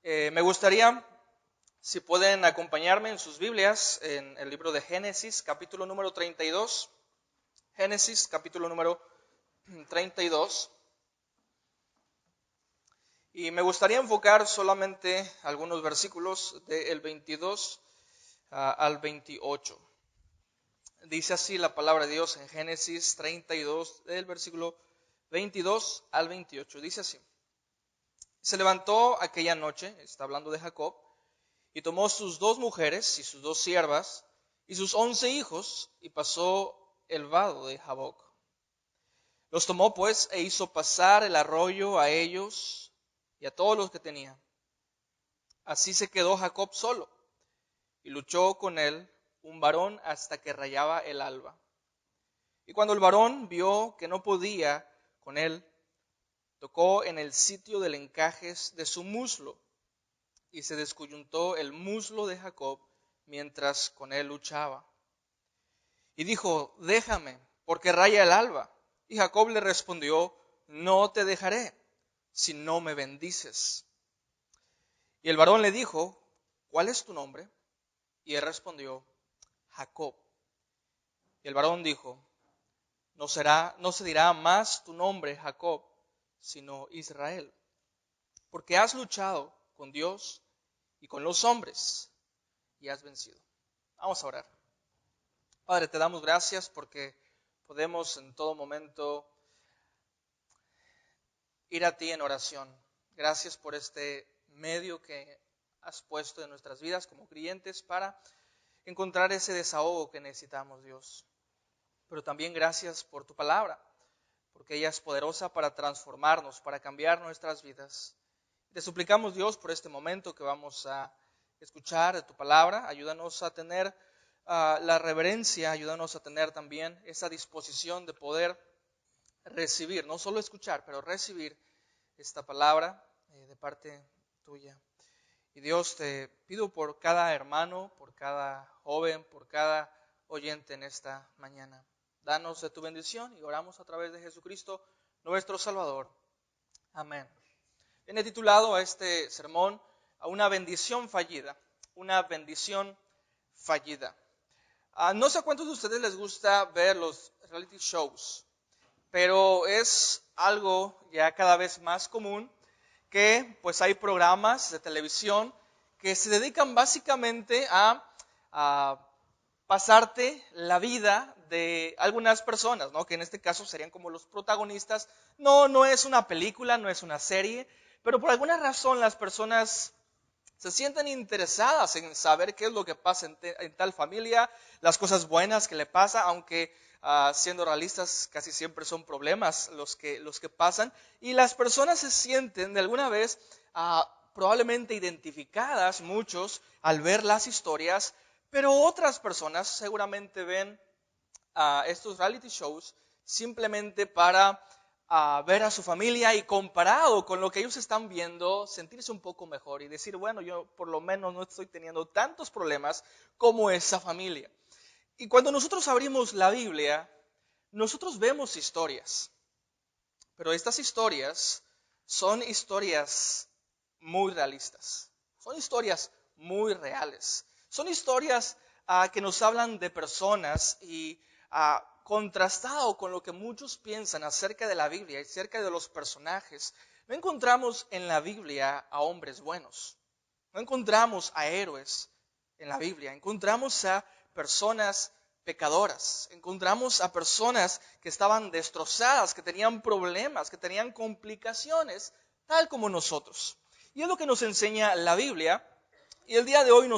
Me gustaría, si pueden acompañarme en sus Biblias, en el libro de Génesis, capítulo número 32. Génesis, capítulo número 32. Y me gustaría enfocar solamente algunos versículos del 22 al 28. Dice así la palabra de Dios en Génesis 32, del versículo 22 al 28. Dice así: Se levantó aquella noche, está hablando de Jacob, y tomó sus 2 mujeres y sus 2 siervas y sus 11 hijos y pasó el vado de Jaboc. Los tomó pues e hizo pasar el arroyo a ellos y a todos los que tenía. Así se quedó Jacob solo y luchó con él un varón hasta que rayaba el alba. Y cuando el varón vio que no podía con él, tocó en el sitio del encaje de su muslo y se descoyuntó el muslo de Jacob mientras con él luchaba. Y dijo: déjame, porque raya el alba. Y Jacob le respondió: no te dejaré, si no me bendices. Y el varón le dijo: ¿cuál es tu nombre? Y él respondió: Jacob. Y el varón dijo: no se dirá más tu nombre Jacob, sino Israel, porque has luchado con Dios y con los hombres y has vencido. Vamos a orar. Padre, te damos gracias porque podemos en todo momento ir a ti en oración. Gracias por este medio que has puesto en nuestras vidas como creyentes para encontrar ese desahogo que necesitamos, Dios. Pero también gracias por tu palabra, porque ella es poderosa para transformarnos, para cambiar nuestras vidas. Te suplicamos, Dios, por este momento que vamos a escuchar de tu palabra. Ayúdanos a tener la reverencia, ayúdanos a tener también esa disposición de poder recibir, no solo escuchar, pero recibir esta palabra de parte tuya. Y Dios, te pido por cada hermano, por cada joven, por cada oyente en esta mañana. Danos de tu bendición y oramos a través de Jesucristo, nuestro Salvador. Amén. He titulado a este sermón a una bendición fallida. Una bendición fallida. No sé a cuántos de ustedes les gusta ver los reality shows, pero es algo ya cada vez más común que pues hay programas de televisión que se dedican básicamente a pasarte la vida de algunas personas, ¿no? Que en este caso serían como los protagonistas. No es una película, no es una serie, pero por alguna razón las personas se sienten interesadas en saber qué es lo que pasa en tal familia, las cosas buenas que le pasa, aunque siendo realistas casi siempre son problemas los que pasan, y las personas se sienten de alguna vez probablemente identificadas, muchos, al ver las historias, pero otras personas seguramente ven estos reality shows simplemente para ver a su familia y comparado con lo que ellos están viendo, sentirse un poco mejor y decir, bueno, yo por lo menos no estoy teniendo tantos problemas como esa familia. Y cuando nosotros abrimos la Biblia, nosotros vemos historias, pero estas historias son historias muy realistas, son historias muy reales, son historias que nos hablan de personas y contrastado con lo que muchos piensan acerca de la Biblia y acerca de los personajes, no encontramos en la Biblia a hombres buenos, no encontramos a héroes en la Biblia, encontramos a personas pecadoras, encontramos a personas que estaban destrozadas, que tenían problemas, que tenían complicaciones, tal como nosotros. Y es lo que nos enseña la Biblia. Y el día de hoy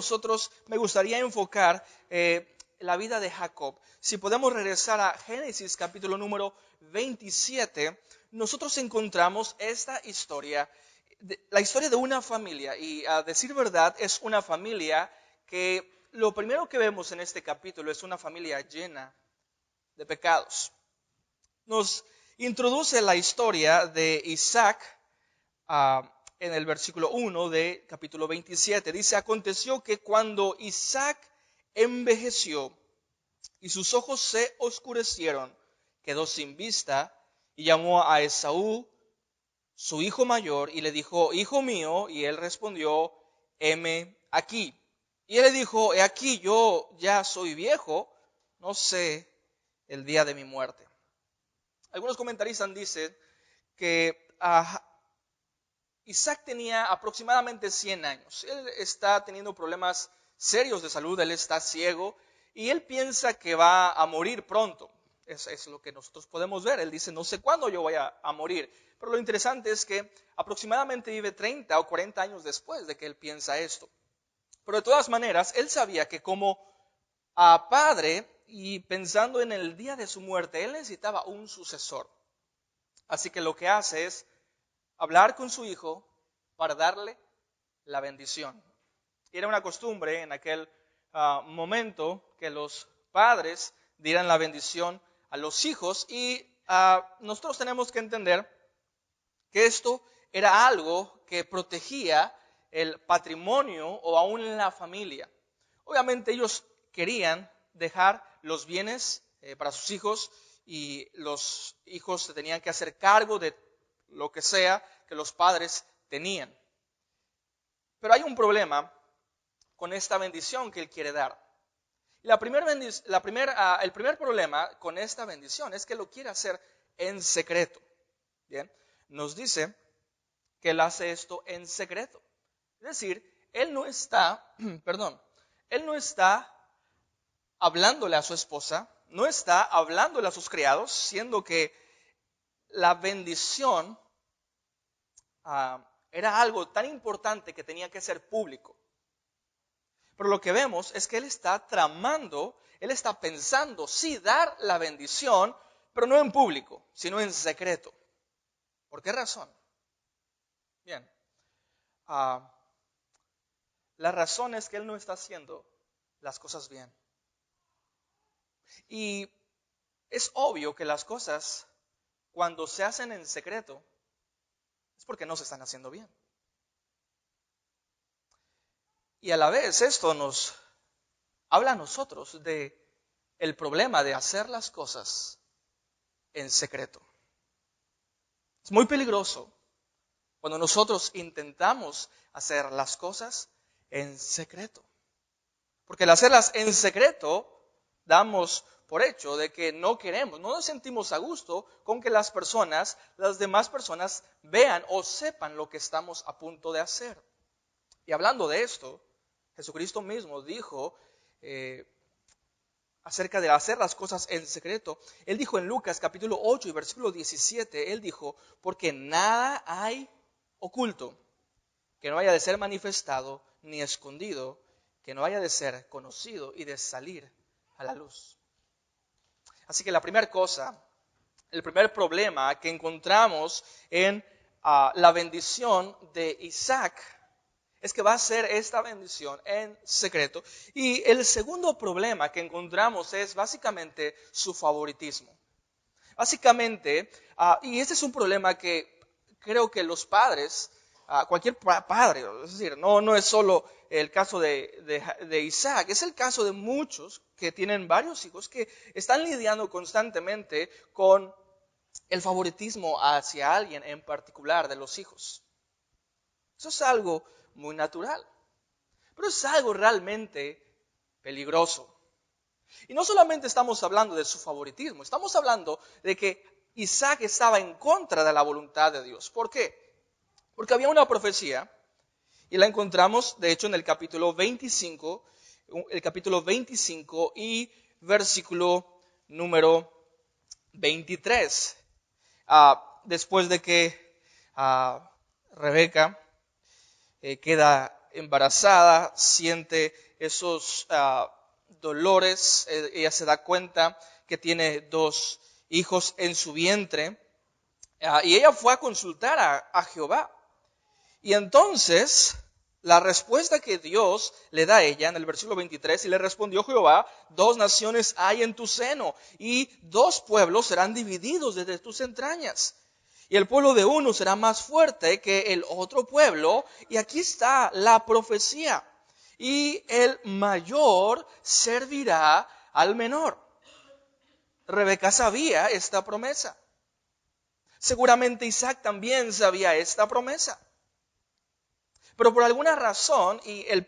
me gustaría enfocar la vida de Jacob. Si podemos regresar a Génesis capítulo número 27, nosotros encontramos esta historia, la historia de una familia. Y a decir verdad, es una familia que lo primero que vemos en este capítulo es una familia llena de pecados. Nos introduce la historia de Isaac en el versículo 1 de capítulo 27. Dice: aconteció que cuando Isaac envejeció y sus ojos se oscurecieron, quedó sin vista y llamó a Esaú, su hijo mayor y le dijo, hijo mío, y él respondió, heme aquí. Y él le dijo, he aquí, yo ya soy viejo, no sé el día de mi muerte. Algunos comentaristas dicen que Isaac tenía aproximadamente 100 años. Él está teniendo problemas serios de salud, él está ciego y él piensa que va a morir pronto. Es lo que nosotros podemos ver. Él dice, no sé cuándo yo voy a morir. Pero lo interesante es que aproximadamente vive 30 o 40 años después de que él piensa esto. Pero de todas maneras, él sabía que como padre y pensando en el día de su muerte, él necesitaba un sucesor. Así que lo que hace es hablar con su hijo para darle la bendición. Era una costumbre en aquel momento que los padres dieran la bendición a los hijos y nosotros tenemos que entender que esto era algo que protegía el patrimonio o aún la familia. Obviamente ellos querían dejar los bienes para sus hijos y los hijos se tenían que hacer cargo de lo que sea que los padres tenían. Pero hay un problema con esta bendición que él quiere dar. El primer problema con esta bendición es que lo quiere hacer en secreto. Bien, nos dice que él hace esto en secreto. Es decir, él no está hablándole a su esposa, no está hablándole a sus criados, siendo que la bendición era algo tan importante que tenía que ser público. Pero lo que vemos es que él está tramando, él está pensando, sí, dar la bendición, pero no en público, sino en secreto. ¿Por qué razón? Bien, la razón es que él no está haciendo las cosas bien. Y es obvio que las cosas, cuando se hacen en secreto, es porque no se están haciendo bien. Y a la vez esto nos habla a nosotros de el problema de hacer las cosas en secreto. Es muy peligroso cuando nosotros intentamos hacer las cosas en secreto. Porque al hacerlas en secreto, damos por hecho de que no nos sentimos a gusto con que las demás personas vean o sepan lo que estamos a punto de hacer. Y hablando de esto, Jesucristo mismo dijo acerca de hacer las cosas en secreto. Él dijo en Lucas capítulo 8 y versículo 17, él dijo, porque nada hay oculto que no haya de ser manifestado ni escondido, que no haya de ser conocido y de salir a la luz. Así que la primera cosa, el primer problema que encontramos en la bendición de Isaac es que va a ser esta bendición en secreto. Y el segundo problema que encontramos es básicamente su favoritismo. Básicamente, y este es un problema que creo que los padres, cualquier padre, es decir, no es solo el caso de Isaac, es el caso de muchos que tienen varios hijos que están lidiando constantemente con el favoritismo hacia alguien en particular de los hijos. Eso es algo muy natural, pero es algo realmente peligroso. Y no solamente estamos hablando de su favoritismo, estamos hablando de que Isaac estaba en contra de la voluntad de Dios. ¿Por qué? Porque había una profecía, y la encontramos, de hecho, en el capítulo 25 y versículo número 23. Después de que Rebeca queda embarazada, siente esos dolores, ella se da cuenta que tiene 2 hijos en su vientre, y ella fue a consultar a Jehová. Y entonces, la respuesta que Dios le da a ella en el versículo 23, y le respondió Jehová, 2 naciones hay en tu seno, y 2 pueblos serán divididos desde tus entrañas. Y el pueblo de uno será más fuerte que el otro pueblo. Y aquí está la profecía. Y el mayor servirá al menor. Rebeca sabía esta promesa. Seguramente Isaac también sabía esta promesa. Pero por alguna razón, y el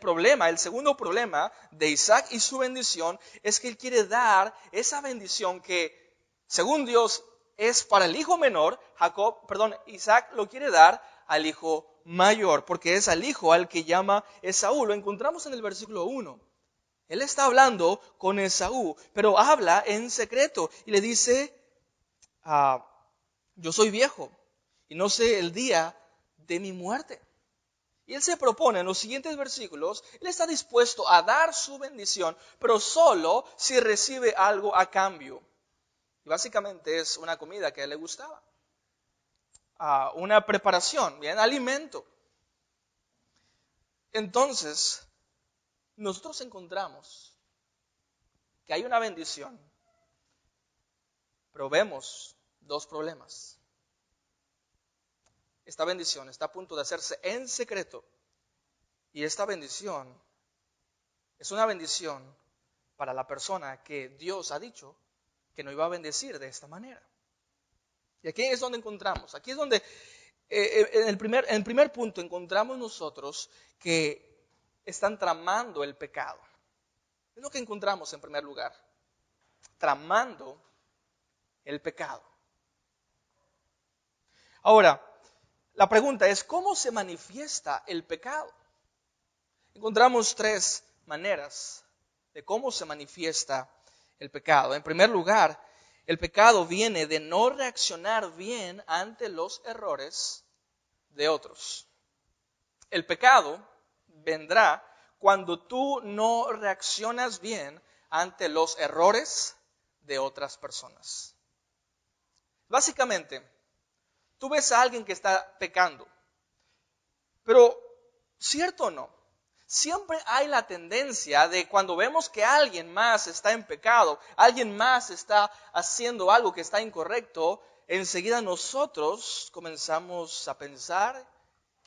segundo problema de Isaac y su bendición, es que él quiere dar esa bendición que, según Dios, es para el hijo menor. Isaac lo quiere dar al hijo mayor, porque es al hijo al que llama Esaú. Lo encontramos en el versículo 1. Él está hablando con Esaú, pero habla en secreto y le dice, yo soy viejo y no sé el día de mi muerte. Y él se propone en los siguientes versículos, él está dispuesto a dar su bendición, pero solo si recibe algo a cambio. Y básicamente es una comida que a él le gustaba, una preparación, bien, alimento. Entonces, nosotros encontramos que hay una bendición, pero vemos dos problemas. Esta bendición está a punto de hacerse en secreto. Y esta bendición es una bendición para la persona que Dios ha dicho que no iba a bendecir de esta manera. Y aquí es donde encontramos, aquí es donde en el primer punto encontramos nosotros que están tramando el pecado. Es lo que encontramos en primer lugar, tramando el pecado. Ahora, la pregunta es, ¿cómo se manifiesta el pecado? Encontramos tres maneras de cómo se manifiesta el pecado. En primer lugar, el pecado viene de no reaccionar bien ante los errores de otros. El pecado vendrá cuando tú no reaccionas bien ante los errores de otras personas. Básicamente, tú ves a alguien que está pecando, pero ¿cierto o no? Siempre hay la tendencia de cuando vemos que alguien más está en pecado, alguien más está haciendo algo que está incorrecto, enseguida nosotros comenzamos a pensar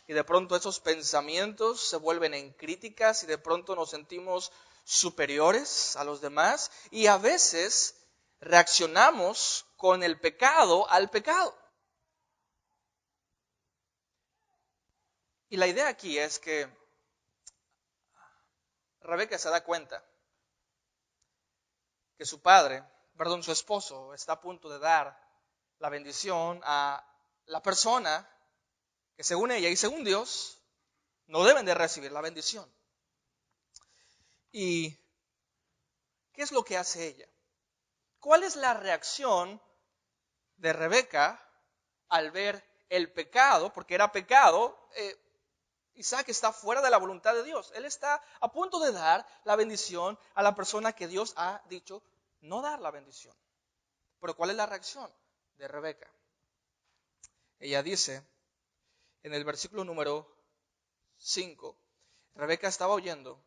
y de pronto esos pensamientos se vuelven en críticas y de pronto nos sentimos superiores a los demás y a veces reaccionamos con el pecado al pecado. Y la idea aquí es que Rebeca se da cuenta que su esposo, está a punto de dar la bendición a la persona que según ella y según Dios no deben de recibir la bendición. ¿Y qué es lo que hace ella? ¿Cuál es la reacción de Rebeca al ver el pecado? Porque era pecado. Isaac está fuera de la voluntad de Dios. Él está a punto de dar la bendición a la persona que Dios ha dicho no dar la bendición. Pero ¿cuál es la reacción de Rebeca? Ella dice en el versículo número 5, Rebeca estaba oyendo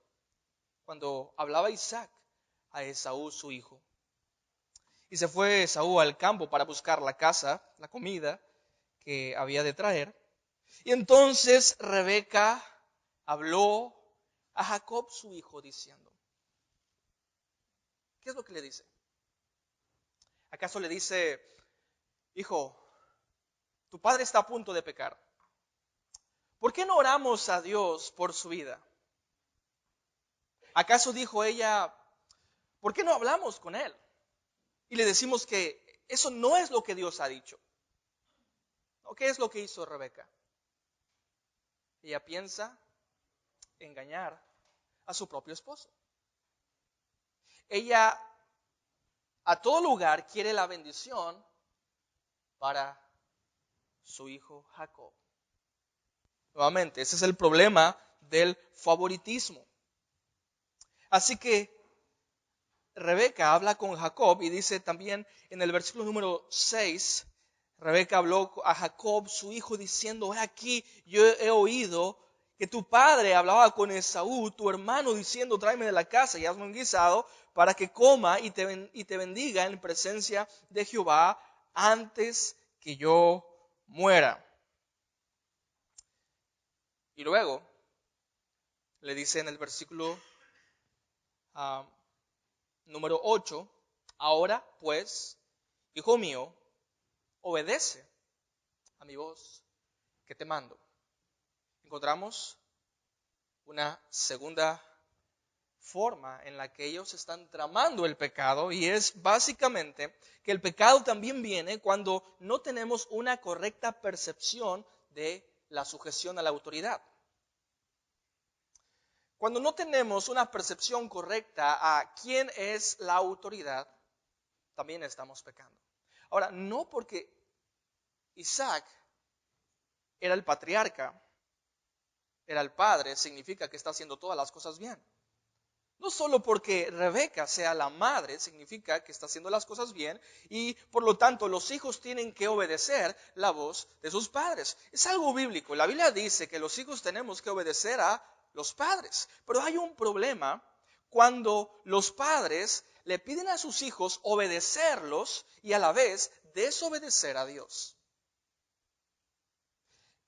cuando hablaba Isaac a Esaú su hijo. Y se fue Esaú al campo para buscar la caza, la comida que había de traer. Y entonces Rebeca habló a Jacob su hijo diciendo, ¿qué es lo que le dice? ¿Acaso le dice, hijo, tu padre está a punto de pecar? ¿Por qué no oramos a Dios por su vida? ¿Acaso dijo ella, ¿por qué no hablamos con él? Y le decimos que eso no es lo que Dios ha dicho. ¿O qué es lo que hizo Rebeca? Ella piensa engañar a su propio esposo. Ella a todo lugar quiere la bendición para su hijo Jacob. Nuevamente, ese es el problema del favoritismo. Así que Rebeca habla con Jacob y dice también en el versículo número 6, Rebeca habló a Jacob, su hijo, diciendo, he aquí, yo he oído que tu padre hablaba con Esaú, tu hermano, diciendo, tráeme de la casa y hazme un guisado para que coma y te bendiga en presencia de Jehová antes que yo muera. Y luego le dice en el versículo número 8, ahora pues, hijo mío, obedece mi voz que te mando. Encontramos una segunda forma en la que ellos están tramando el pecado, y es básicamente que el pecado también viene cuando no tenemos una correcta percepción de la sujeción a la autoridad. Cuando no tenemos una percepción correcta a quién es la autoridad, también estamos pecando. Ahora, no porque Isaac era el patriarca, era el padre, significa que está haciendo todas las cosas bien. No solo porque Rebeca sea la madre, significa que está haciendo las cosas bien y por lo tanto los hijos tienen que obedecer la voz de sus padres. Es algo bíblico. La Biblia dice que los hijos tenemos que obedecer a los padres. Pero hay un problema cuando los padres le piden a sus hijos obedecerlos y a la vez desobedecer a Dios.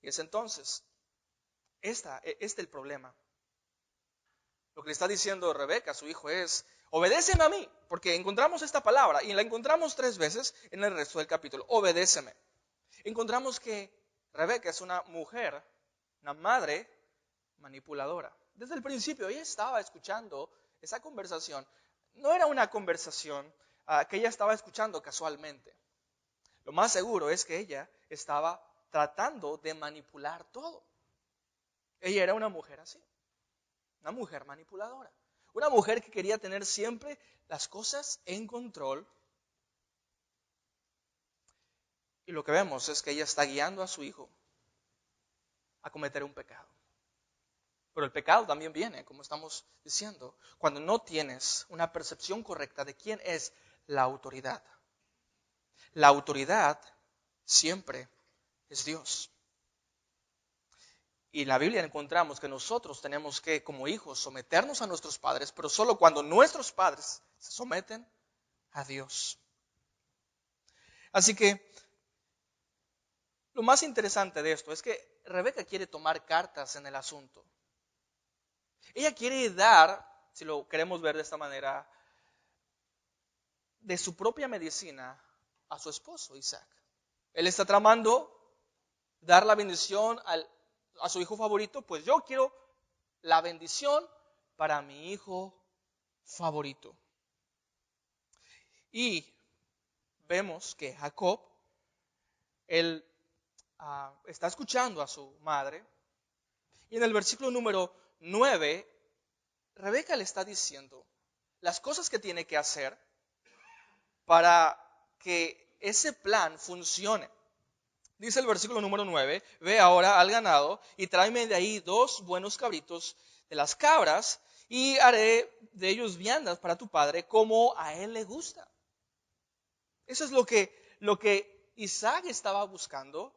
Y es entonces, este el problema. Lo que le está diciendo Rebeca a su hijo es, obedéceme a mí, porque encontramos esta palabra y la encontramos 3 veces en el resto del capítulo, obedéceme. Encontramos que Rebeca es una mujer, una madre manipuladora. Desde el principio ella estaba escuchando esa conversación. No era una conversación que ella estaba escuchando casualmente. Lo más seguro es que ella estaba tratando de manipular todo. Ella era una mujer así. Una mujer manipuladora. Una mujer que quería tener siempre las cosas en control. Y lo que vemos es que ella está guiando a su hijo a cometer un pecado. Pero el pecado también viene, como estamos diciendo, cuando no tienes una percepción correcta de quién es la autoridad. La autoridad siempre es Dios. Y en la Biblia encontramos que nosotros tenemos que, como hijos, someternos a nuestros padres, pero solo cuando nuestros padres se someten a Dios. Así que lo más interesante de esto es que Rebeca quiere tomar cartas en el asunto. Ella quiere dar, si lo queremos ver de esta manera, de su propia medicina a su esposo Isaac. Él está tramando dar la bendición a su hijo favorito, pues yo quiero la bendición para mi hijo favorito. Y vemos que Jacob, él está escuchando a su madre, y en el versículo número 9, Rebeca le está diciendo las cosas que tiene que hacer para que ese plan funcione. Dice el versículo número 9, ve ahora al ganado y tráeme de ahí 2 buenos cabritos de las cabras y haré de ellos viandas para tu padre como a él le gusta. Eso es lo que Isaac estaba buscando,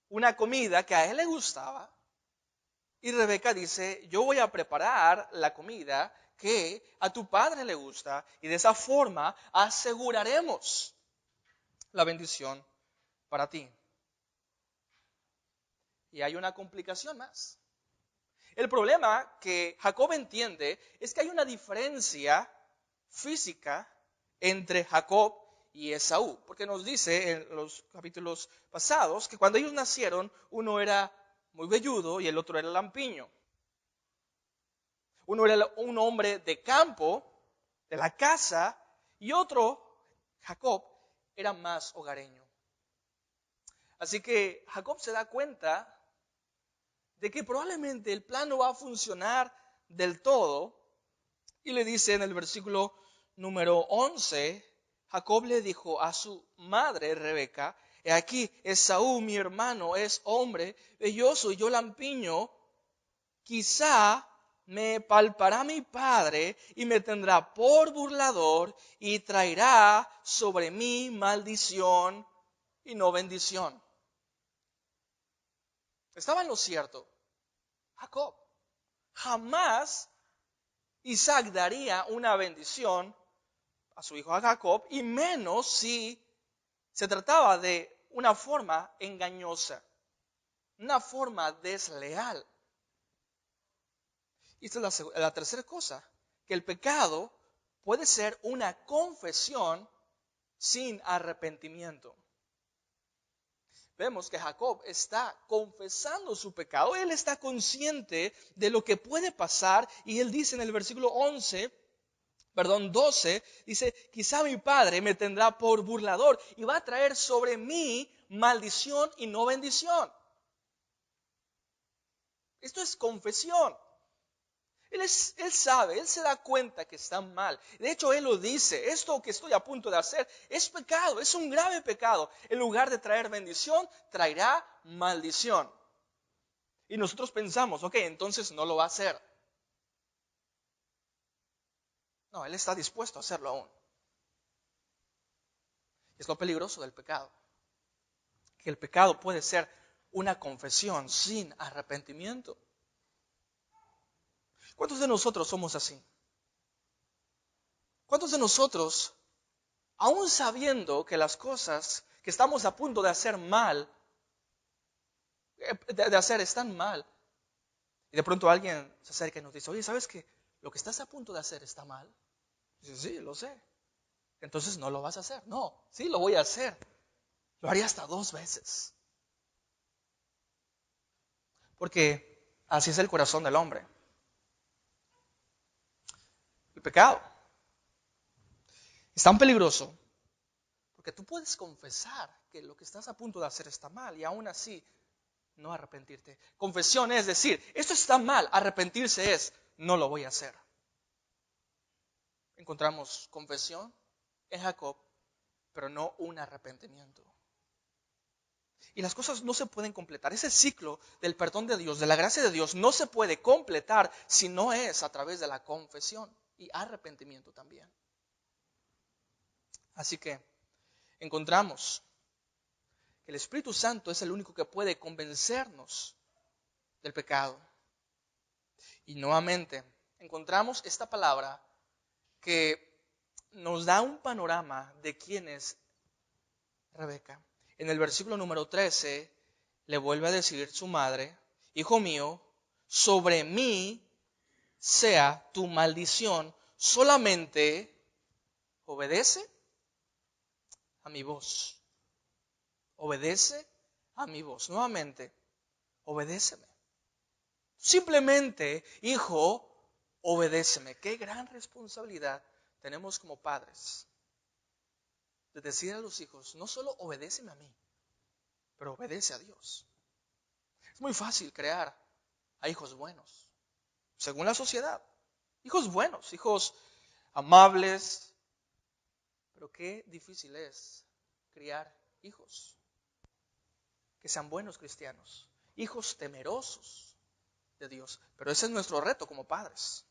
una comida que a él le gustaba. Y Rebeca dice, yo voy a preparar la comida que a tu padre le gusta y de esa forma aseguraremos la bendición para ti. Y hay una complicación más. El problema que Jacob entiende es que hay una diferencia física entre Jacob y Esaú. Porque nos dice en los capítulos pasados que cuando ellos nacieron, uno era muy velludo y el otro era lampiño. Uno era un hombre de campo, de la casa, y otro, Jacob, era más hogareño. Así que Jacob se da cuenta de que probablemente el plan no va a funcionar del todo, y le dice en el versículo número 11, Jacob le dijo a su madre Rebeca, he aquí, Esaú, mi hermano, es hombre velloso y yo lampiño, quizá me palpará mi padre y me tendrá por burlador y traerá sobre mí maldición y no bendición. Estaba en lo cierto Jacob. Jamás Isaac daría una bendición a su hijo Jacob, y menos si se trataba de una forma engañosa, una forma desleal. Y esta es la tercera cosa, que el pecado puede ser una confesión sin arrepentimiento. vemos que Jacob está confesando su pecado. Él está consciente de lo que puede pasar y él dice en el versículo 12, dice, quizá mi padre me tendrá por burlador y va a traer sobre mí maldición y no bendición. Esto es confesión. Él sabe, él se da cuenta que está mal. De hecho, él lo dice, esto que estoy a punto de hacer es pecado, es un grave pecado. En lugar de traer bendición, traerá maldición. Y nosotros pensamos, ok, entonces no lo va a hacer. No, él está dispuesto a hacerlo aún. Es lo peligroso del pecado. Que el pecado puede ser una confesión sin arrepentimiento. ¿Cuántos de nosotros somos así? ¿Cuántos de nosotros, aún sabiendo que las cosas que estamos a punto de hacer mal, de hacer están mal, y de pronto alguien se acerca y nos dice, oye, ¿sabes qué? Lo que estás a punto de hacer está mal. Dice, sí, lo sé. Entonces no lo vas a hacer. No, sí, lo voy a hacer. Lo haría hasta 2 veces. Porque así es el corazón del hombre. El pecado es tan peligroso porque tú puedes confesar que lo que estás a punto de hacer está mal y aún así no arrepentirte. Confesión es decir, esto está mal, arrepentirse es, no lo voy a hacer. Encontramos confesión en Jacob, pero no un arrepentimiento. Y las cosas no se pueden completar. Ese ciclo del perdón de Dios, de la gracia de Dios, no se puede completar si no es a través de la confesión y arrepentimiento también. Así que encontramos que el Espíritu Santo es el único que puede convencernos del pecado. Y nuevamente encontramos esta palabra que nos da un panorama de quién es Rebeca. En el versículo número 13 le vuelve a decir su madre, hijo mío, sobre mí sea tu maldición, solamente obedece a mi voz. Obedece a mi voz. Nuevamente, obedéceme. Simplemente, hijo, obedéceme. Qué gran responsabilidad tenemos como padres de decir a los hijos, no solo obedéceme a mí, pero obedece a Dios. Es muy fácil crear a hijos buenos, según la sociedad. Hijos buenos, hijos amables, pero qué difícil es criar hijos que sean buenos cristianos, hijos temerosos de Dios. Pero ese es nuestro reto como padres.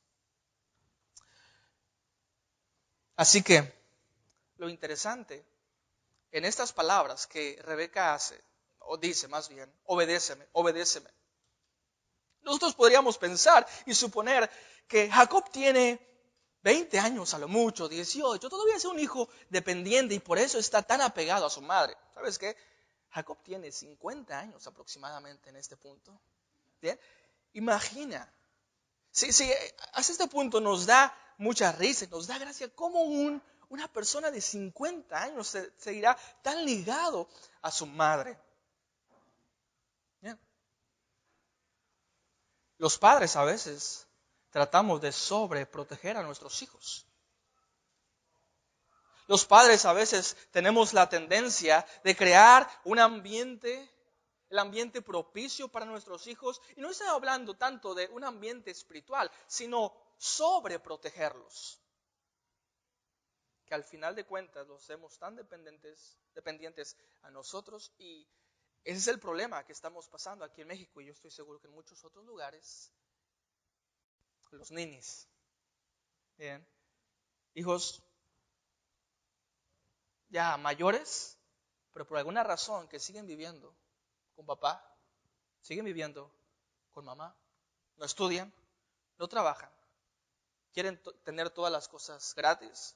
Así que lo interesante en estas palabras que Rebeca hace, o dice más bien, obedéceme, obedéceme. Nosotros podríamos pensar y suponer que Jacob tiene 20 años a lo mucho, 18, todavía es un hijo dependiente y por eso está tan apegado a su madre. ¿Sabes qué? Jacob tiene 50 años aproximadamente en este punto. ¿Bien? Imagina, si hasta este punto nos da mucha risa, nos da gracia cómo una persona de 50 años se irá tan ligado a su madre. ¿Bien? Los padres a veces tratamos de sobreproteger a nuestros hijos. Los padres a veces tenemos la tendencia de crear un ambiente, el ambiente propicio para nuestros hijos. Y no estoy hablando tanto de un ambiente espiritual, sino sobreprotegerlos. Que al final de cuentas los hacemos tan dependientes a nosotros. Y ese es el problema que estamos pasando aquí en México. Y yo estoy seguro que en muchos otros lugares, los ninis. Bien. Hijos ya mayores, pero por alguna razón que siguen viviendo con papá, siguen viviendo con mamá, no estudian, no trabajan, quieren tener todas las cosas gratis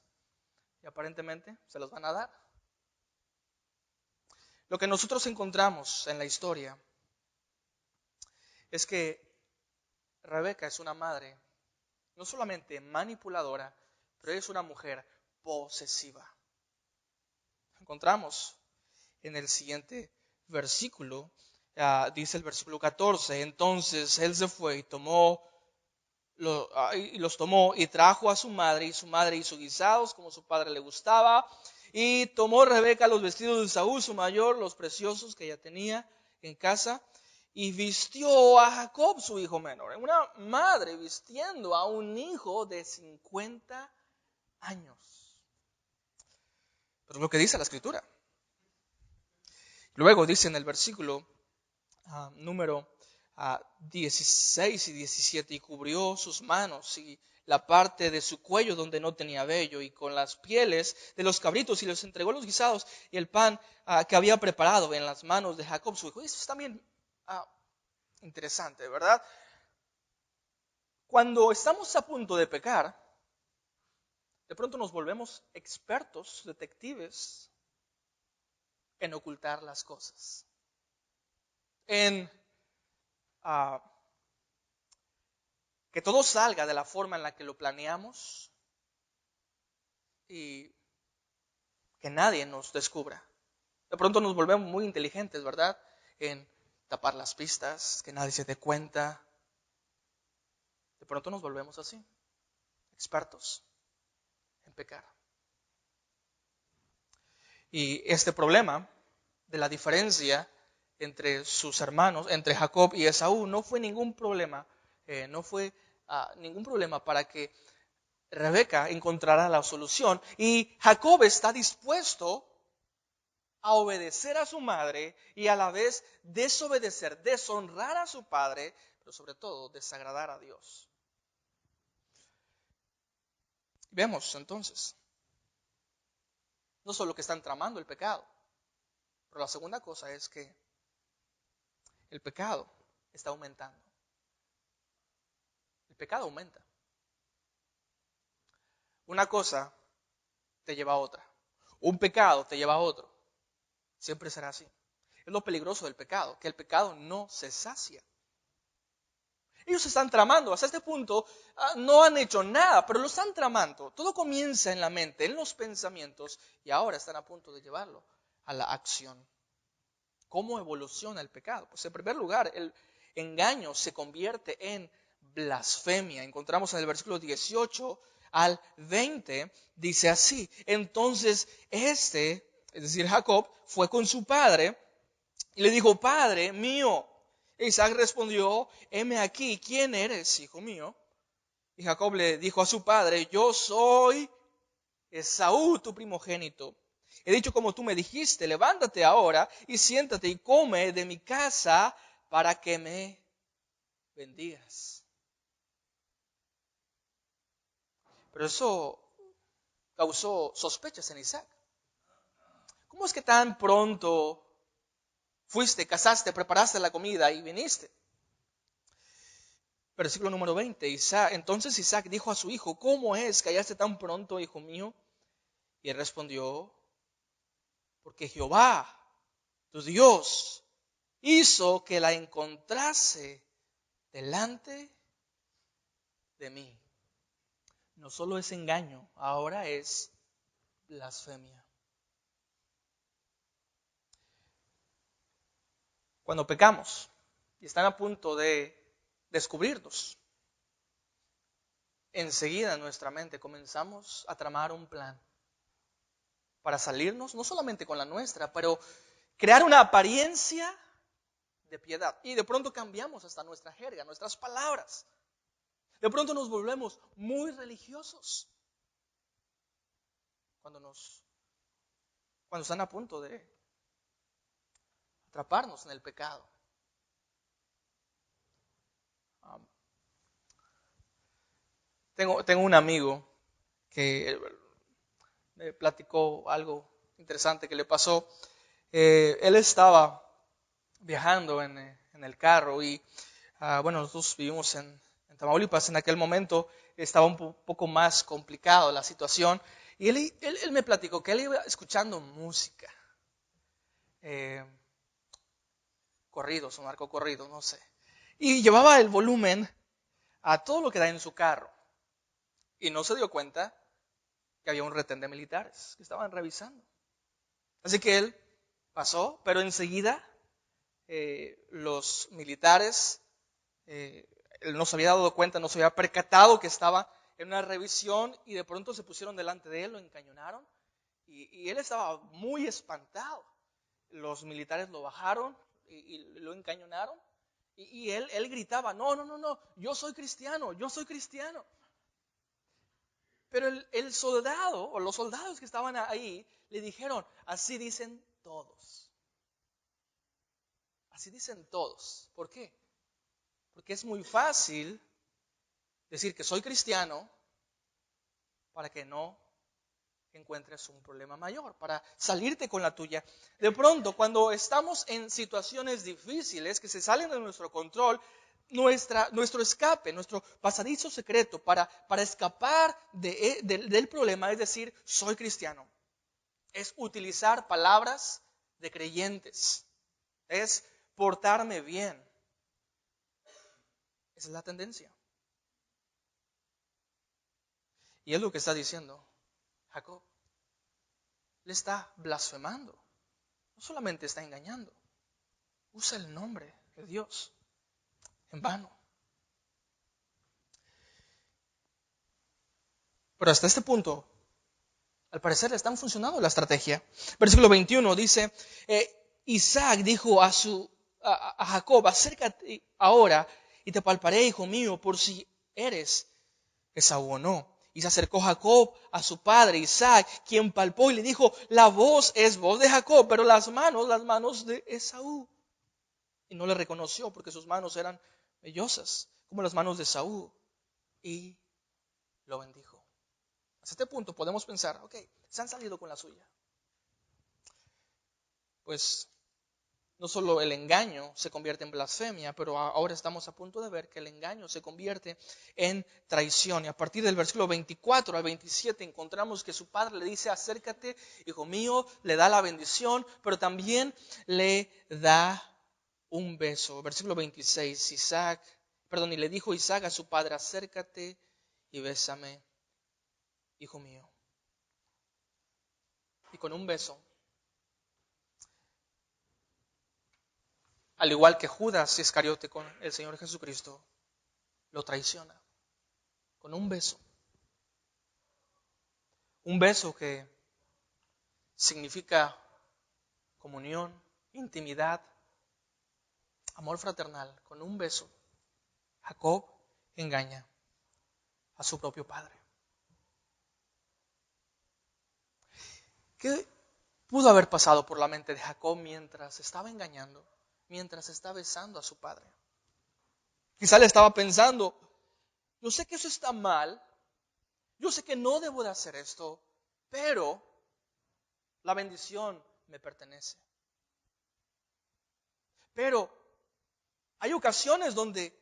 y aparentemente se las van a dar. Lo que nosotros encontramos en la historia es que Rebeca es una madre no solamente manipuladora, pero es una mujer posesiva. Encontramos en el siguiente versículo, dice el versículo 14, entonces él se fue y los tomó y trajo a su madre, y su madre hizo guisados como su padre le gustaba, y tomó Rebeca los vestidos de Saúl, su mayor, los preciosos que ella tenía en casa, y vistió a Jacob, su hijo menor. Una madre vistiendo a un hijo de 50 años. Pero es lo que dice la escritura. Luego dice en el versículo número 16 y 17, y cubrió sus manos y la parte de su cuello donde no tenía vello, y con las pieles de los cabritos, y les entregó los guisados y el pan que había preparado en las manos de Jacob, su hijo. Eso es también interesante, ¿verdad? Cuando estamos a punto de pecar, de pronto nos volvemos expertos, detectives, en ocultar las cosas, en que todo salga de la forma en la que lo planeamos y que nadie nos descubra. De pronto nos volvemos muy inteligentes, ¿verdad? En tapar las pistas, que nadie se dé cuenta. De pronto nos volvemos así, expertos en pecar. Y este problema de la diferencia entre sus hermanos, entre Jacob y Esaú, no fue ningún problema, ningún problema para que Rebeca encontrará la solución, y Jacob está dispuesto a obedecer a su madre y a la vez desobedecer, deshonrar a su padre, pero sobre todo desagradar a Dios. Vemos entonces, no solo que están tramando el pecado, pero la segunda cosa es que el pecado está aumentando. El pecado aumenta. Una cosa te lleva a otra. Un pecado te lleva a otro. Siempre será así. Es lo peligroso del pecado, que el pecado no se sacia. Ellos están tramando, hasta este punto no han hecho nada, pero lo están tramando. Todo comienza en la mente, en los pensamientos, y ahora están a punto de llevarlo a la acción. ¿Cómo evoluciona el pecado? Pues en primer lugar, el engaño se convierte en blasfemia. Encontramos en el versículo 18 al 20, dice así: entonces es decir Jacob, fue con su padre y le dijo: Padre mío. Isaac respondió: heme aquí, ¿quién eres, hijo mío? Y Jacob le dijo a su padre: yo soy Esaú, tu primogénito. He dicho como tú me dijiste: levántate ahora y siéntate y come de mi casa para que me bendigas. Pero eso causó sospechas en Isaac. ¿Cómo es que tan pronto fuiste, cazaste, preparaste la comida y viniste? Versículo número 20. Entonces Isaac dijo a su hijo: ¿cómo es que hallaste tan pronto, hijo mío? Y él respondió: porque Jehová, tu Dios, hizo que la encontrase delante de mí. No solo es engaño, ahora es blasfemia. Cuando pecamos y están a punto de descubrirnos, enseguida en nuestra mente comenzamos a tramar un plan para salirnos, no solamente con la nuestra, pero crear una apariencia de piedad. Y de pronto cambiamos hasta nuestra jerga, nuestras palabras. De pronto nos volvemos muy religiosos cuando están a punto de atraparnos en el pecado. Tengo un amigo que me platicó algo interesante que le pasó. Él estaba viajando en el carro y, bueno, nosotros vivimos en Tamaulipas. En aquel momento estaba un poco más complicado la situación y él me platicó que él iba escuchando música, corridos o narcocorridos, no sé, y llevaba el volumen a todo lo que da en su carro y no se dio cuenta que había un retén de militares que estaban revisando. Así que él pasó, pero enseguida los militares, él no se había dado cuenta, no se había percatado que estaba en una revisión y de pronto se pusieron delante de él, lo encañonaron y él estaba muy espantado. Los militares lo bajaron y lo encañonaron y él gritaba, no, yo soy cristiano, yo soy cristiano. Pero el soldado o los soldados que estaban ahí le dijeron, así dicen todos. Así dicen todos. ¿Por qué? Porque es muy fácil decir que soy cristiano para que no encuentres un problema mayor, para salirte con la tuya. De pronto, cuando estamos en situaciones difíciles que se salen de nuestro control, nuestro escape, nuestro pasadizo secreto para escapar del problema, es decir, soy cristiano, es utilizar palabras de creyentes, es portarme bien. Esa es la tendencia. Y es lo que está diciendo Jacob. Le está blasfemando. No solamente está engañando. Usa el nombre de Dios en vano. Pero hasta este punto, al parecer le están funcionando la estrategia. Versículo 21 dice, Isaac dijo a Jacob, acércate ahora y te palparé, hijo mío, por si eres Esaú o no. Y se acercó Jacob a su padre Isaac, quien palpó y le dijo, la voz es voz de Jacob, pero las manos de Esaú. Y no le reconoció porque sus manos eran vellosas, como las manos de Esaú. Y lo bendijo. Hasta este punto podemos pensar, ok, se han salido con la suya. Pues no solo el engaño se convierte en blasfemia, pero ahora estamos a punto de ver que el engaño se convierte en traición. Y a partir del versículo 24 al 27 encontramos que su padre le dice, acércate, hijo mío, le da la bendición, pero también le da un beso. Versículo 26, y le dijo Isaac a su padre, acércate y bésame, hijo mío. Y con un beso, al igual que Judas Iscariote con el Señor Jesucristo, lo traiciona. Con un beso. Un beso que significa comunión, intimidad, amor fraternal. Con un beso, Jacob engaña a su propio padre. ¿Qué pudo haber pasado por la mente de Jacob mientras estaba engañando, mientras estaba besando a su padre? Quizá le estaba pensando, yo sé que eso está mal, yo sé que no debo de hacer esto, pero la bendición me pertenece. Pero hay ocasiones donde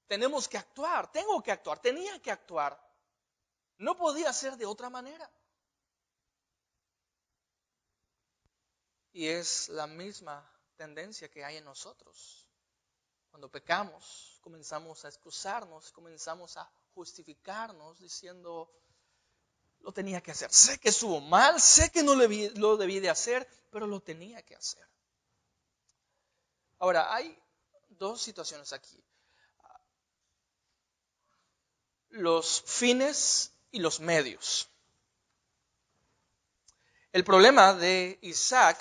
tenemos que actuar, tengo que actuar, tenía que actuar. No podía ser de otra manera. Y es la misma tendencia que hay en nosotros. Cuando pecamos, comenzamos a excusarnos, comenzamos a justificarnos diciendo, lo tenía que hacer. Sé que estuvo mal, sé que no lo debí de hacer, pero lo tenía que hacer. Ahora, hay dos situaciones aquí. Los fines y los medios. El problema de Isaac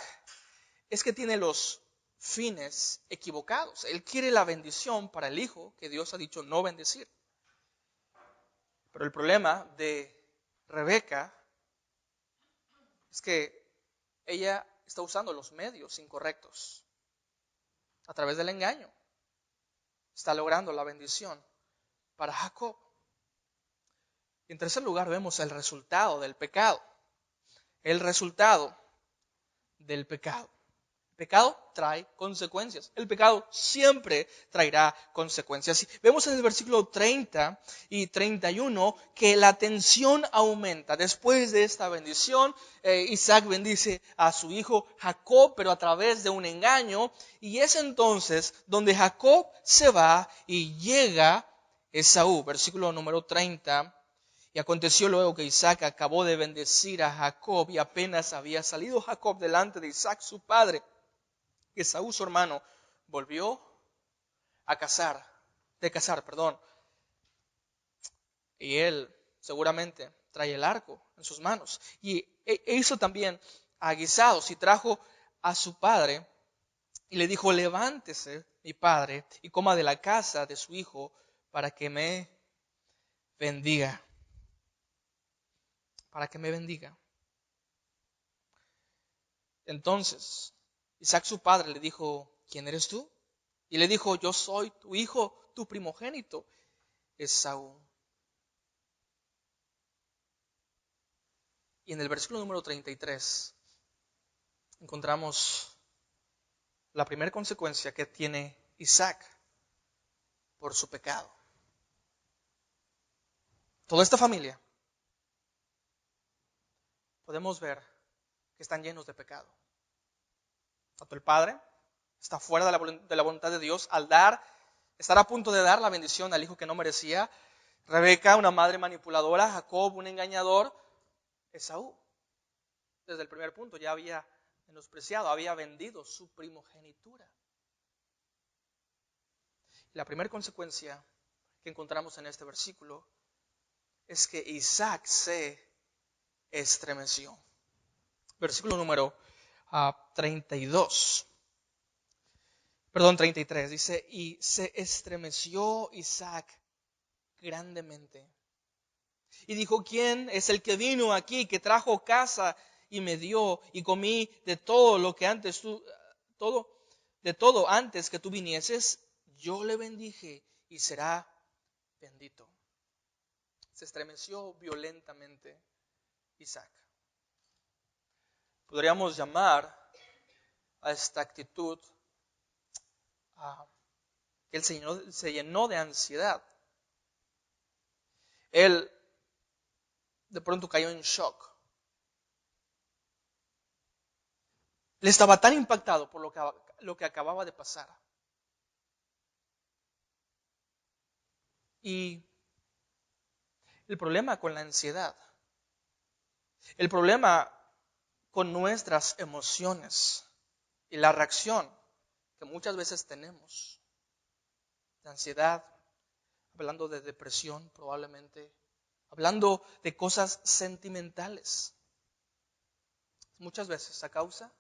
es que tiene los fines equivocados. Él quiere la bendición para el hijo que Dios ha dicho no bendecir. Pero el problema de Rebeca es que ella está usando los medios incorrectos. A través del engaño está logrando la bendición para Jacob. Y en tercer lugar vemos el resultado del pecado. El resultado del pecado. El pecado trae consecuencias. El pecado siempre traerá consecuencias. Vemos en el versículo 30 y 31 que la tensión aumenta. Después de esta bendición, Isaac bendice a su hijo Jacob, pero a través de un engaño. Y es entonces donde Jacob se va y llega Esaú. Versículo número 30. Y aconteció luego que Isaac acabó de bendecir a Jacob y apenas había salido Jacob delante de Isaac su padre, Esaú su hermano volvió de cazar, y él seguramente trae el arco en sus manos. Y hizo también guisados y trajo a su padre y le dijo: levántese, mi padre, y coma de la casa de su hijo para que me bendiga. Para que me bendiga. Entonces Isaac su padre le dijo: ¿quién eres tú? Y le dijo: yo soy tu hijo, tu primogénito, Esaú. Y en el versículo número 33 encontramos la primera consecuencia que tiene Isaac por su pecado. Toda esta familia podemos ver que están llenos de pecado. Tanto el padre está fuera de la voluntad de Dios al estar a punto de dar la bendición al hijo que no merecía. Rebeca, una madre manipuladora. Jacob, un engañador. Esaú, desde el primer punto, ya había menospreciado, había vendido su primogenitura. La primera consecuencia que encontramos en este versículo es que Isaac se estremeció. Versículo número 33, dice: y se estremeció Isaac grandemente. Y dijo: ¿quién es el que vino aquí, que trajo casa y me dio, y comí de todo lo que antes antes que tú vinieses? Yo le bendije y será bendito. Se estremeció violentamente Isaac. Podríamos llamar a esta actitud que él se llenó de ansiedad. Él de pronto cayó en shock. Él estaba tan impactado por lo que acababa de pasar. Y el problema con la ansiedad, el problema con nuestras emociones y la reacción que muchas veces tenemos de ansiedad, hablando de depresión probablemente, hablando de cosas sentimentales, muchas veces a causa,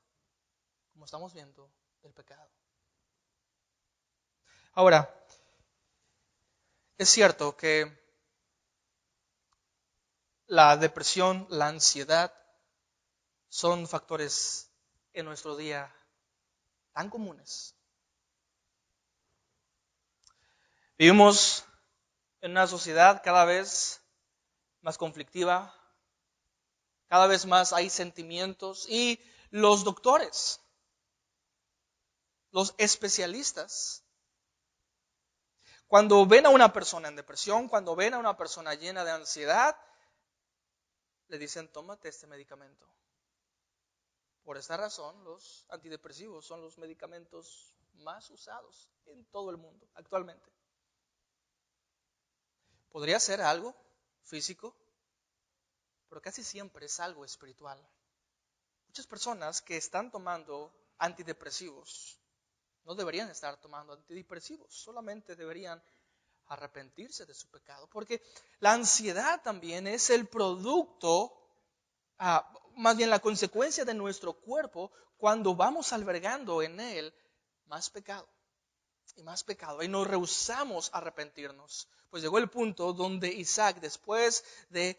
como estamos viendo, del pecado. Ahora, es cierto que la depresión, la ansiedad son factores en nuestro día tan comunes. Vivimos en una sociedad cada vez más conflictiva, cada vez más hay sentimientos, y los doctores, los especialistas, cuando ven a una persona en depresión, cuando ven a una persona llena de ansiedad, le dicen: tómate este medicamento. Por esta razón, los antidepresivos son los medicamentos más usados en todo el mundo actualmente. Podría ser algo físico, pero casi siempre es algo espiritual. Muchas personas que están tomando antidepresivos no deberían estar tomando antidepresivos, solamente deberían arrepentirse de su pecado, porque la ansiedad también es el producto, más bien la consecuencia de nuestro cuerpo cuando vamos albergando en él más pecado y más pecado, y nos rehusamos a arrepentirnos. Pues llegó el punto donde Isaac, después de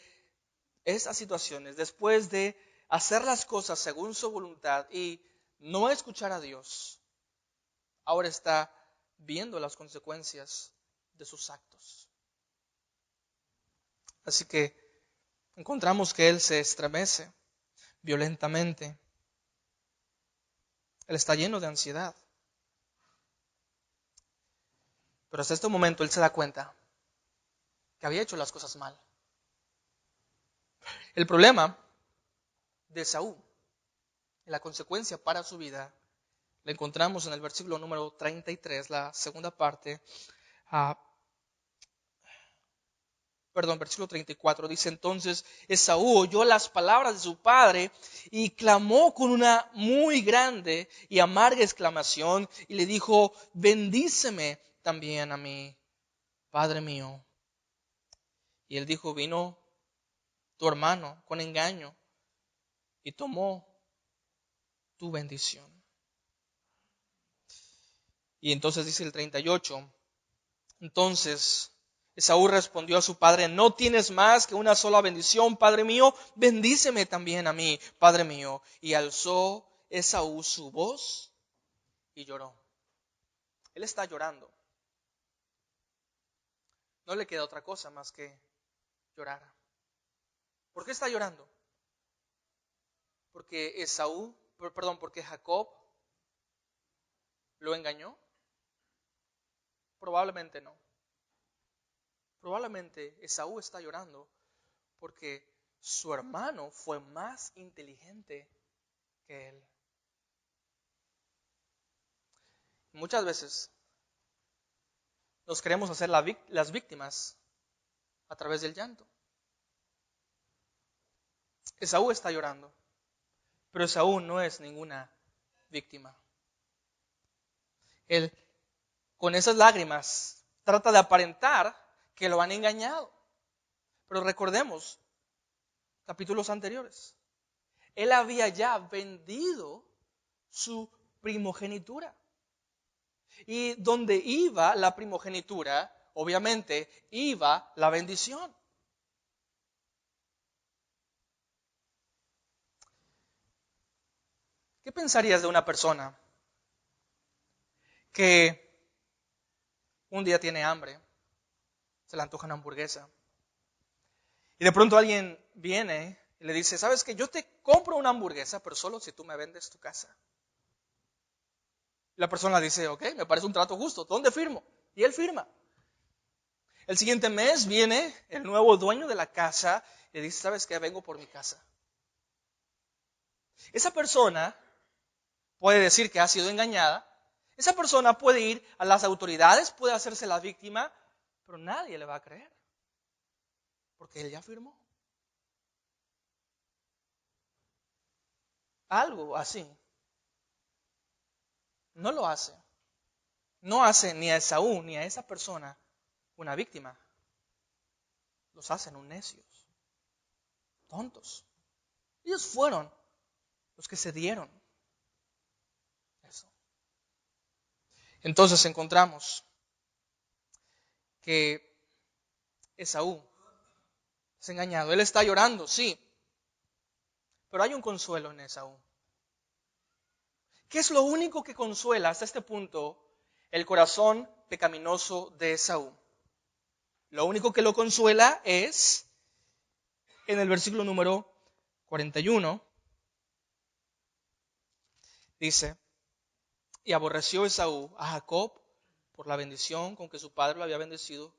estas situaciones, después de hacer las cosas según su voluntad y no escuchar a Dios, ahora está viendo las consecuencias de sus actos. Así que encontramos que él se estremece violentamente. Él está lleno de ansiedad. Pero hasta este momento él se da cuenta que había hecho las cosas mal. El problema de Esaú y la consecuencia para su vida la encontramos en el versículo número 33, la segunda parte. versículo 34, dice: entonces Esaú oyó las palabras de su padre y clamó con una muy grande y amarga exclamación y le dijo: bendíceme también a mí, padre mío. Y él dijo: vino tu hermano con engaño y tomó tu bendición. Y entonces dice el 38, entonces Esaú respondió a su padre: no tienes más que una sola bendición, padre mío, bendíceme también a mí, padre mío. Y alzó Esaú su voz y lloró. Él está llorando. No le queda otra cosa más que llorar. ¿Por qué está llorando? Porque Jacob lo engañó. Probablemente no. Probablemente Esaú está llorando porque su hermano fue más inteligente que él. Muchas veces nos queremos hacer las víctimas a través del llanto. Esaú está llorando, pero Esaú no es ninguna víctima. Él, con esas lágrimas, trata de aparentar que lo han engañado. Pero recordemos capítulos anteriores. Él había ya vendido su primogenitura. Y donde iba la primogenitura, obviamente iba la bendición. ¿Qué pensarías de una persona que un día tiene hambre, se le antoja una hamburguesa, y de pronto alguien viene y le dice: ¿sabes qué? Yo te compro una hamburguesa, pero solo si tú me vendes tu casa? La persona dice: ok, me parece un trato justo, ¿dónde firmo? Y él firma. El siguiente mes viene el nuevo dueño de la casa y le dice: ¿sabes qué? Vengo por mi casa. Esa persona puede decir que ha sido engañada. Esa persona puede ir a las autoridades, puede hacerse la víctima, pero nadie le va a creer, porque él ya firmó. Algo así no lo hace. No hace ni a Esaú ni a esa persona una víctima. Los hacen un necios, tontos. Ellos fueron los que se dieron eso. Entonces encontramos que Esaú es engañado. Él está llorando, sí, pero hay un consuelo en Esaú. ¿Qué es lo único que consuela hasta este punto el corazón pecaminoso de Esaú? Lo único que lo consuela es en el versículo número 41. Dice: y aborreció Esaú a Jacob por la bendición con que su padre lo había bendecido,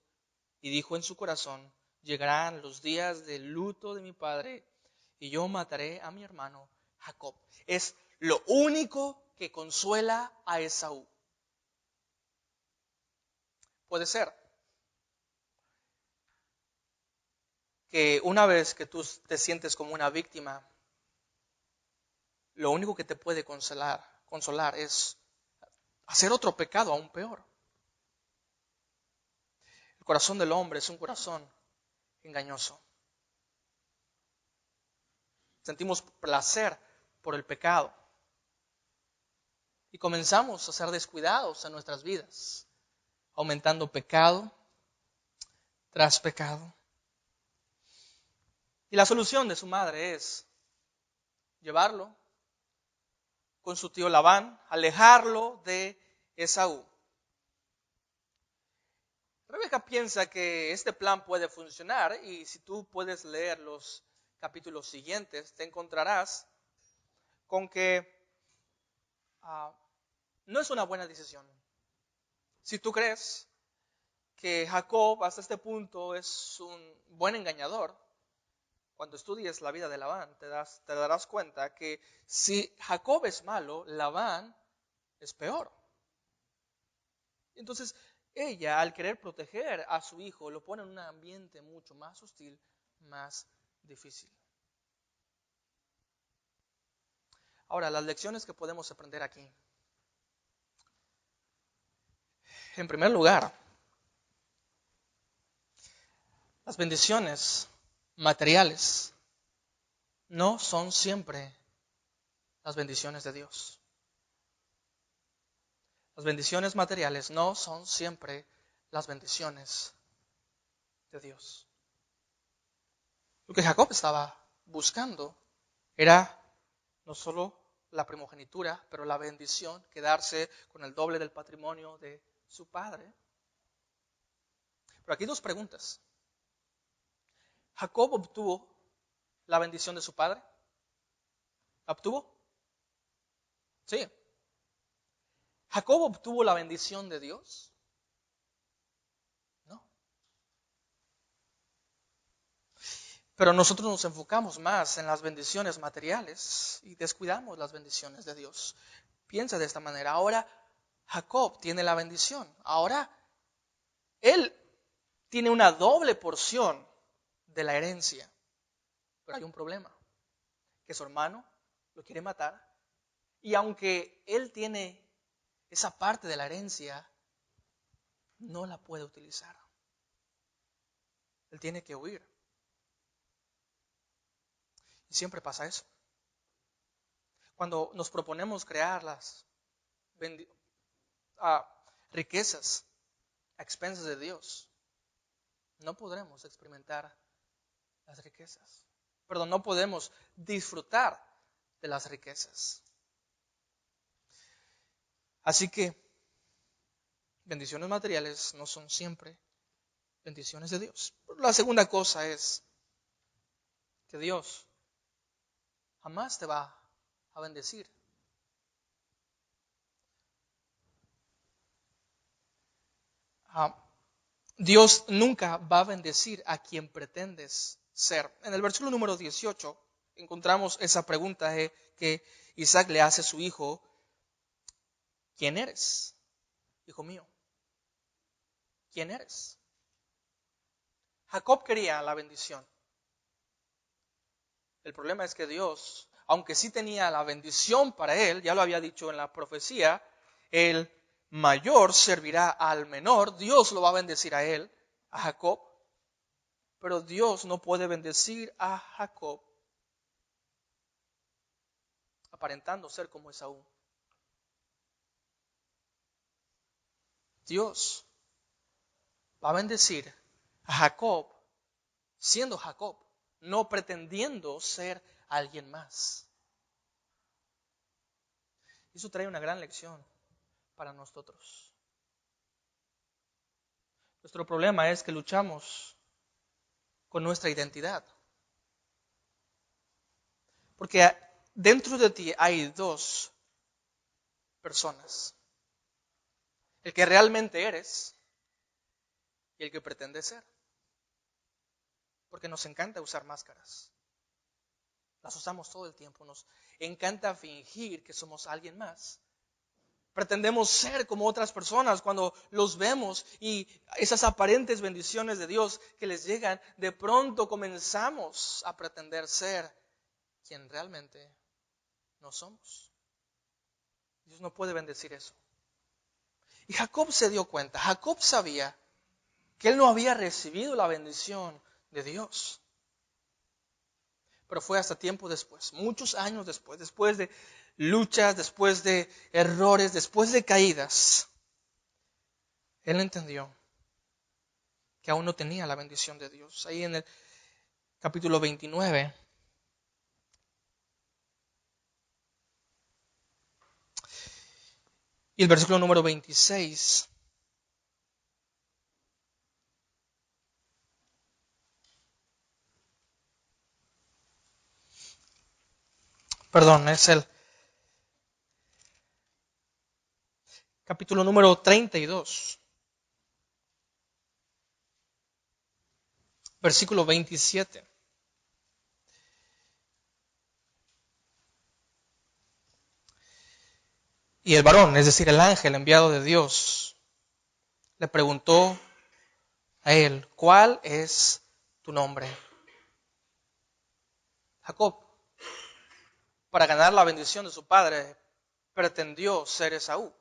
y dijo en su corazón: llegarán los días del luto de mi padre, y yo mataré a mi hermano Jacob. Es lo único que consuela a Esaú. Puede ser que una vez que tú te sientes como una víctima, lo único que te puede consolar es hacer otro pecado aún peor. El corazón del hombre es un corazón engañoso. Sentimos placer por el pecado y comenzamos a ser descuidados en nuestras vidas, aumentando pecado tras pecado. Y la solución de su madre es llevarlo con su tío Labán, alejarlo de Esaú. Rebeca piensa que este plan puede funcionar, y si tú puedes leer los capítulos siguientes, te encontrarás con que no es una buena decisión. Si tú crees que Jacob hasta este punto es un buen engañador, cuando estudies la vida de Labán te darás cuenta que si Jacob es malo, Labán es peor. Entonces, ella, al querer proteger a su hijo, lo pone en un ambiente mucho más hostil, más difícil. Ahora, las lecciones que podemos aprender aquí. En primer lugar, las bendiciones materiales no son siempre las bendiciones de Dios. Las bendiciones materiales no son siempre las bendiciones de Dios. Lo que Jacob estaba buscando era no solo la primogenitura, pero la bendición, quedarse con el doble del patrimonio de su padre. Pero aquí dos preguntas. ¿Jacob obtuvo la bendición de su padre? ¿La obtuvo? Sí. ¿Jacob obtuvo la bendición de Dios? No. Pero nosotros nos enfocamos más en las bendiciones materiales y descuidamos las bendiciones de Dios. Piensa de esta manera. Ahora Jacob tiene la bendición. Ahora él tiene una doble porción de la herencia. Pero hay un problema, que su hermano lo quiere matar. Y aunque él tiene esa parte de la herencia, no la puede utilizar. Él tiene que huir. Y siempre pasa eso. Cuando nos proponemos crear las riquezas a expensas de Dios, no podremos experimentar las riquezas. Perdón, no podemos disfrutar de las riquezas. Así que bendiciones materiales no son siempre bendiciones de Dios. La segunda cosa es que Dios jamás te va a bendecir Dios nunca va a bendecir a quien pretendes ser. En el versículo número 18 encontramos esa pregunta que Isaac le hace a su hijo: ¿quién eres, hijo mío? ¿Quién eres? Jacob quería la bendición. El problema es que Dios, aunque sí tenía la bendición para él, ya lo había dicho en la profecía, el mayor servirá al menor. Dios lo va a bendecir a él, a Jacob. Pero Dios no puede bendecir a Jacob aparentando ser como Esaú. Dios va a bendecir a Jacob siendo Jacob, no pretendiendo ser alguien más. Eso trae una gran lección para nosotros. Nuestro problema es que luchamos con nuestra identidad. Porque dentro de ti hay dos personas: el que realmente eres y el que pretendes ser. Porque nos encanta usar máscaras. Las usamos todo el tiempo. Nos encanta fingir que somos alguien más. Pretendemos ser como otras personas cuando los vemos y esas aparentes bendiciones de Dios que les llegan, de pronto comenzamos a pretender ser quien realmente no somos. Dios no puede bendecir eso. Y Jacob se dio cuenta, Jacob sabía que él no había recibido la bendición de Dios. Pero fue hasta tiempo después, muchos años después de luchas, después de errores, después de caídas, él entendió que aún no tenía la bendición de Dios. Ahí en el capítulo 29, y el versículo número 26, perdón, es el capítulo número 32, versículo 27. Y el varón, es decir, el ángel enviado de Dios, le preguntó a él, ¿cuál es tu nombre? Jacob, para ganar la bendición de su padre, pretendió ser Esaú.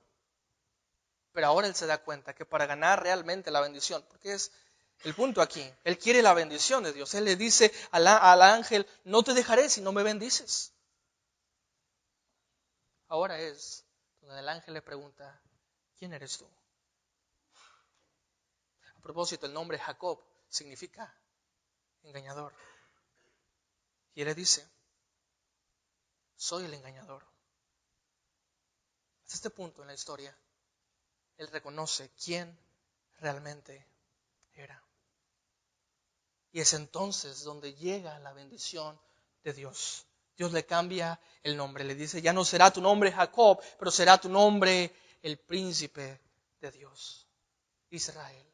Pero ahora él se da cuenta que para ganar realmente la bendición, porque es el punto aquí, él quiere la bendición de Dios. Él le dice al ángel, no te dejaré si no me bendices. Ahora es donde el ángel le pregunta, ¿quién eres tú? A propósito, el nombre Jacob significa engañador. Y él le dice, soy el engañador. Hasta este punto en la historia, él reconoce quién realmente era. Y es entonces donde llega la bendición de Dios. Dios le cambia el nombre, le dice, ya no será tu nombre Jacob, pero será tu nombre el príncipe de Dios, Israel.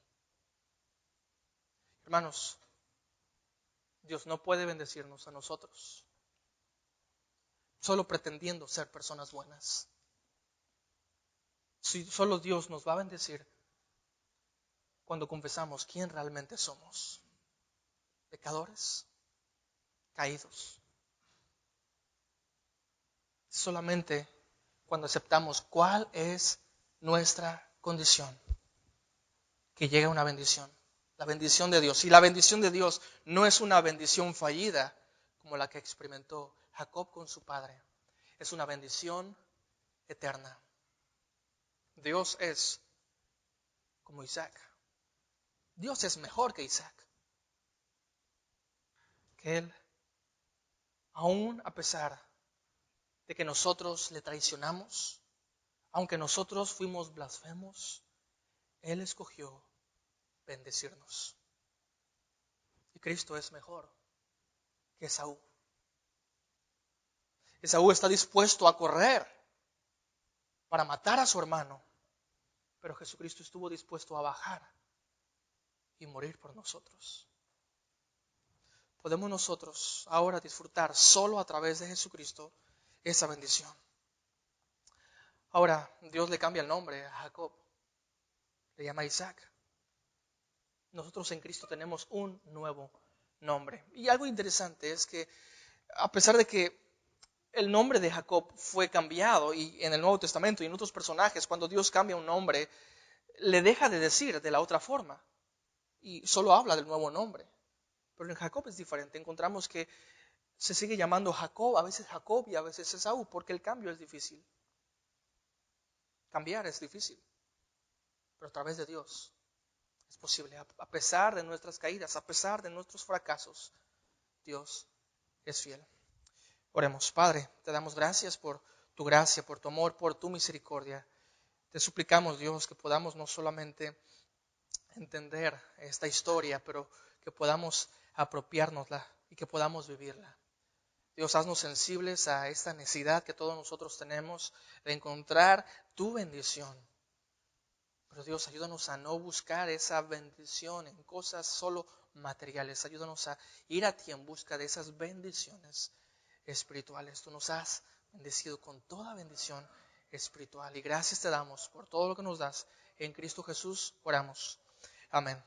Hermanos, Dios no puede bendecirnos a nosotros solo pretendiendo ser personas buenas. Solo Dios nos va a bendecir cuando confesamos quién realmente somos. Pecadores, caídos. Solamente cuando aceptamos cuál es nuestra condición, que llega una bendición, la bendición de Dios. Y la bendición de Dios no es una bendición fallida como la que experimentó Jacob con su padre. Es una bendición eterna. Dios es como Isaac. Dios es mejor que Isaac. Que Él, aún a pesar de que nosotros le traicionamos, aunque nosotros fuimos blasfemos, Él escogió bendecirnos. Y Cristo es mejor que Esaú. Esaú está dispuesto a correr para matar a su hermano, pero Jesucristo estuvo dispuesto a bajar y morir por nosotros. Podemos nosotros ahora disfrutar solo a través de Jesucristo esa bendición. Ahora Dios le cambia el nombre a Jacob, le llama Isaac. Nosotros en Cristo tenemos un nuevo nombre. Y algo interesante es que a pesar de que el nombre de Jacob fue cambiado y en el Nuevo Testamento y en otros personajes, cuando Dios cambia un nombre, le deja de decir de la otra forma y solo habla del nuevo nombre. Pero en Jacob es diferente. Encontramos que se sigue llamando Jacob, a veces Jacob y a veces Esaú, porque el cambio es difícil. Cambiar es difícil, pero a través de Dios es posible. A pesar de nuestras caídas, a pesar de nuestros fracasos, Dios es fiel. Oremos. Padre, te damos gracias por tu gracia, por tu amor, por tu misericordia. Te suplicamos, Dios, que podamos no solamente entender esta historia, pero que podamos apropiárnosla y que podamos vivirla. Dios, haznos sensibles a esta necesidad que todos nosotros tenemos de encontrar tu bendición. Pero Dios, ayúdanos a no buscar esa bendición en cosas solo materiales. Ayúdanos a ir a ti en busca de esas bendiciones espirituales. Tú nos has bendecido con toda bendición espiritual. Y gracias te damos por todo lo que nos das. En Cristo Jesús oramos. Amén.